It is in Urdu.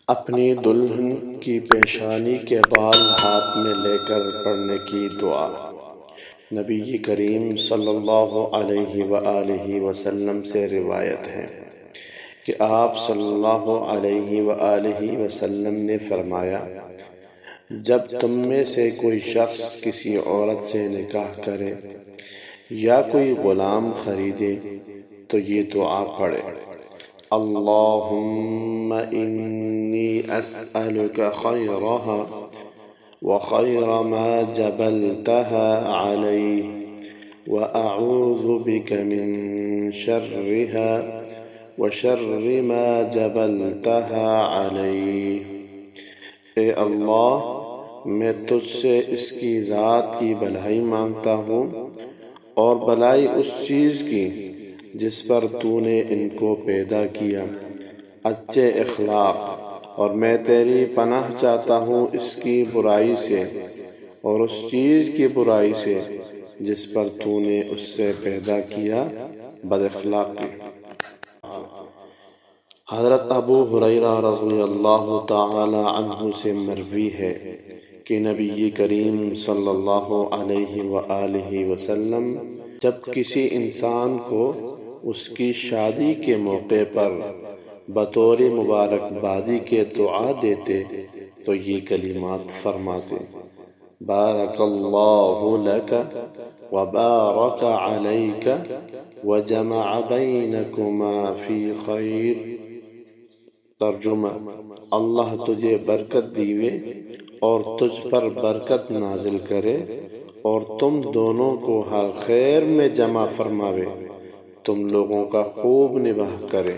اپنی دلہن کی پیشانی کے بال ہاتھ میں لے کر پڑھنے کی دعا۔ نبی کریم صلی اللہ علیہ وآلہ وسلم سے روایت ہے کہ آپ صلی اللہ علیہ وآلہ وسلم نے فرمایا، جب تم میں سے کوئی شخص کسی عورت سے نکاح کرے یا کوئی غلام خریدے تو یہ دعا پڑھے: اللہم انی اسألک خیرہا وخیر ما جبلتہا علیہ واعوذ بک من شرہا وشر ما جبلتہا علیہ۔ اے اللہ، میں تجھ سے اس کی ذات کی بھلائی مانگتا ہوں اور بھلائی اس چیز کی جس پر تو نے ان کو پیدا کیا، اچھے اخلاق، اور میں تیری پناہ چاہتا ہوں اس کی برائی سے اور اس چیز کی برائی سے جس پر تو نے اس سے پیدا کیا، بد اخلاقی۔ حضرت ابو ہریرہ رضی اللہ تعالی عنہ سے مروی ہے کہ نبی کریم صلی اللہ علیہ وآلہ وسلم جب کسی انسان کو اس کی شادی کے موقع پر بطور مبارکبادی کے دعا دیتے تو یہ کلمات فرماتے: بارک اللہ لک وبارک علیک وجمع بینکما فی خیر۔ ترجمہ: اللہ تجھے برکت دیوے اور تجھ پر برکت نازل کرے اور تم دونوں کو ہر خیر میں جمع فرماوے، تم لوگوں کا خوب نباہ کرے۔